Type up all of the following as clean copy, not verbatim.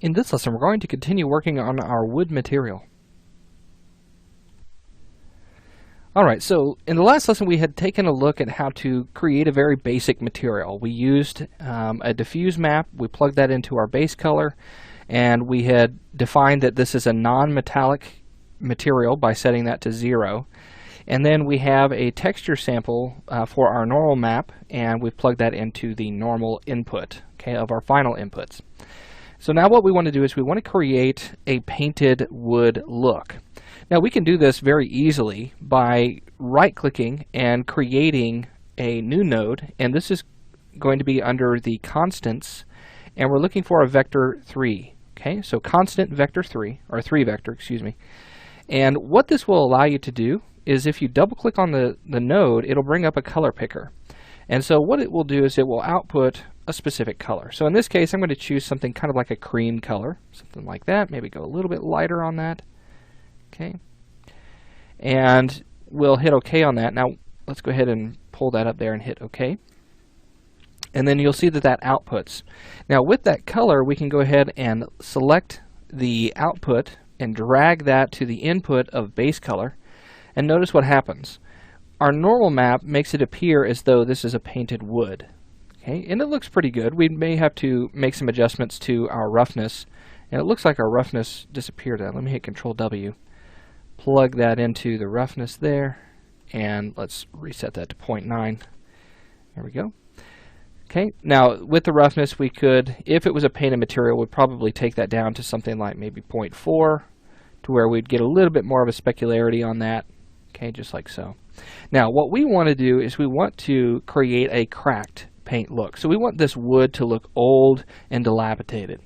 In this lesson, we're going to continue working on our wood material. Alright, so in the last lesson we had taken a look at how to create a very basic material. We used a diffuse map, we plugged that into our base color, and we had defined that this is a non-metallic material by setting that to 0. And then we have a texture sample for our normal map, and we've plugged that into the normal input, okay, of our final inputs. So now what we want to do is we want to create a painted wood look. Now we can do this very easily by right-clicking and creating a new node, and this is going to be under the constants, and we're looking for a vector 3. Okay, so constant vector 3, or 3 vector, excuse me. And what this will allow you to do is if you double-click on the node, it'll bring up a color picker. And so what it will do is it will output a specific color. So in this case, I'm going to choose something kind of like a cream color, something like that. Maybe go a little bit lighter on that. Okay, and we'll hit OK on that. Now let's go ahead and pull that up there and hit OK. And then you'll see that that outputs. Now with that color, we can go ahead and select the output and drag that to the input of base color. And notice what happens. Our normal map makes it appear as though this is a painted wood. Okay, and it looks pretty good. We may have to make some adjustments to our roughness. And it looks like our roughness disappeared. Let me hit Control W. Plug that into the roughness there, and let's reset that to 0.9. There we go. Okay, now with the roughness we could, if it was a painted material, we'd probably take that down to something like maybe 0.4 to where we'd get a little bit more of a specularity on that. Okay, just like so. Now what we want to do is we want to create a cracked paint look. So we want this wood to look old and dilapidated.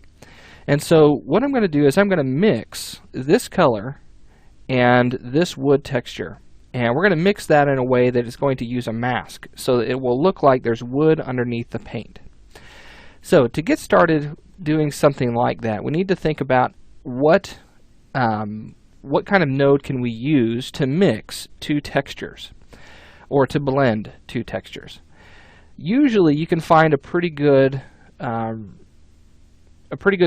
And so what I'm going to do is I'm going to mix this color and this wood texture, and we're going to mix that in a way that it's going to use a mask so that it will look like there's wood underneath the paint. So to get started doing something like that, we need to think about what kind of node can we use to mix two textures or to blend two textures. Usually you can find a pretty good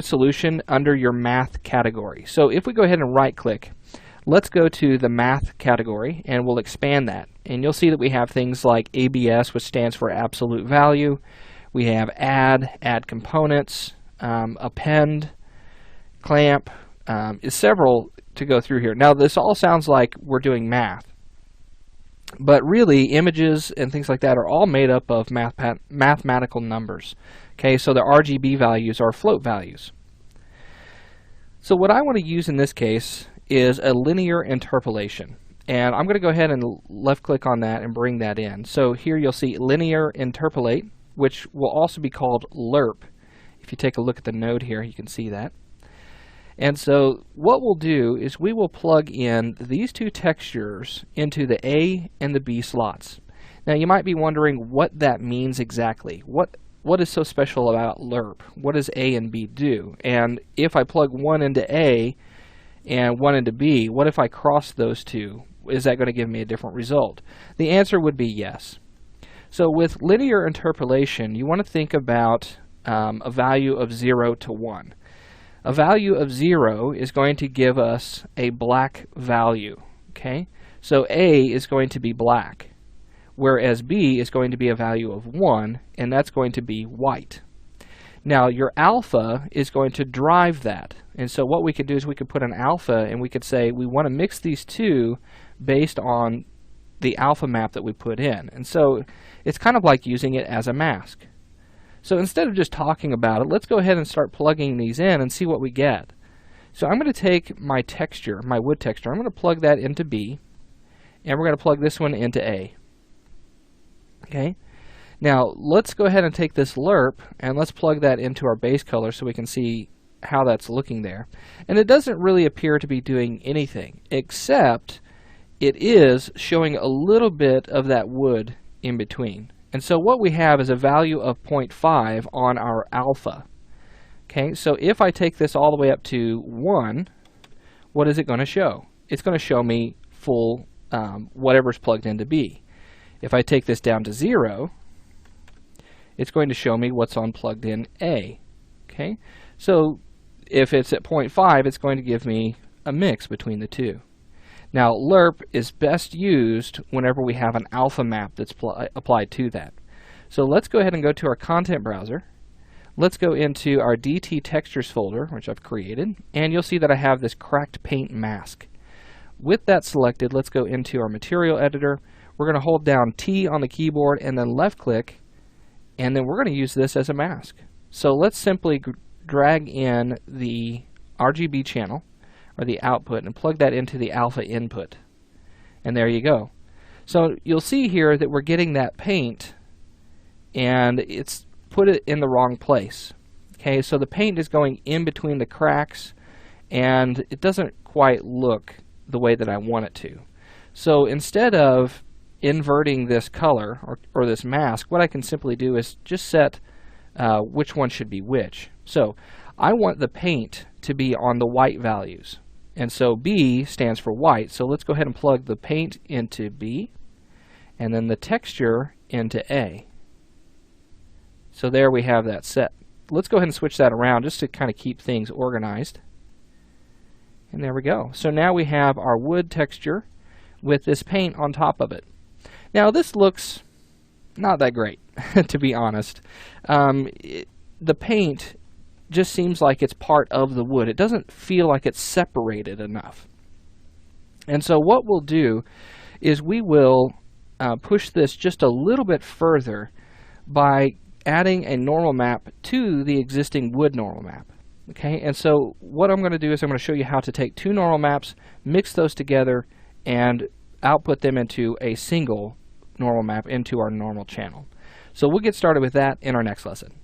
solution under your math category. So if we go ahead and right click, let's go to the math category and we'll expand that. And you'll see that we have things like ABS, which stands for absolute value. We have add components, append, clamp, is several to go through here. Now this all sounds like we're doing math, but really images and things like that are all made up of mathematical numbers. Okay, so the RGB values are float values. So what I want to use in this case is a linear interpolation, and I'm going to go ahead and left click on that and bring that in. So here you'll see linear interpolate, which will also be called lerp. If you take a look at the node here, you can see that. And so what we'll do is we will plug in these two textures into the A and the B slots. Now you might be wondering what that means exactly. What is so special about lerp? What does A and B do? And if I plug one into A and one into B, what if I cross those two? Is that going to give me a different result? The answer would be yes. So with linear interpolation, you want to think about a value of 0 to 1. A value of 0 is going to give us a black value. Okay, so A is going to be black, whereas B is going to be a value of 1, and that's going to be white. Now your alpha is going to drive that, and so what we could do is we could put an alpha and we could say we want to mix these two based on the alpha map that we put in. And so it's kind of like using it as a mask. So instead of just talking about it, let's go ahead and start plugging these in and see what we get. So I'm going to take my texture, my wood texture, I'm going to plug that into B, and we're going to plug this one into A. Okay. Now let's go ahead and take this lerp and let's plug that into our base color so we can see how that's looking there. And it doesn't really appear to be doing anything, except it is showing a little bit of that wood in between. And so what we have is a value of 0.5 on our alpha. Okay, so if I take this all the way up to 1, what is it going to show? It's going to show me full whatever's plugged into B. If I take this down to 0, it's going to show me what's on plugged in A. Okay, so if it's at 0.5, it's going to give me a mix between the two. Now, lerp is best used whenever we have an alpha map that's applied to that. So let's go ahead and go to our content browser. Let's go into our DT textures folder, which I've created, and you'll see that I have this cracked paint mask. With that selected, let's go into our material editor. We're going to hold down T on the keyboard and then left click, and then we're going to use this as a mask. So let's simply drag in the RGB channel, or the output, and plug that into the alpha input. And there you go. So you'll see here that we're getting that paint, and it's put it in the wrong place. Okay, so the paint is going in between the cracks, and it doesn't quite look the way that I want it to. So instead of inverting this color or this mask, what I can simply do is just set which one should be which. So I want the paint to be on the white values, and so B stands for white. So let's go ahead and plug the paint into B and then the texture into A. So there we have that set. Let's go ahead and switch that around just to kind of keep things organized. And there we go. So now we have our wood texture with this paint on top of it. Now this looks not that great, to be honest. The paint just seems like it's part of the wood. It doesn't feel like it's separated enough. And so what we'll do is we will push this just a little bit further by adding a normal map to the existing wood normal map. Okay, and so what I'm going to do is I'm going to show you how to take two normal maps, mix those together, and output them into a single normal map into our normal channel. So we'll get started with that in our next lesson.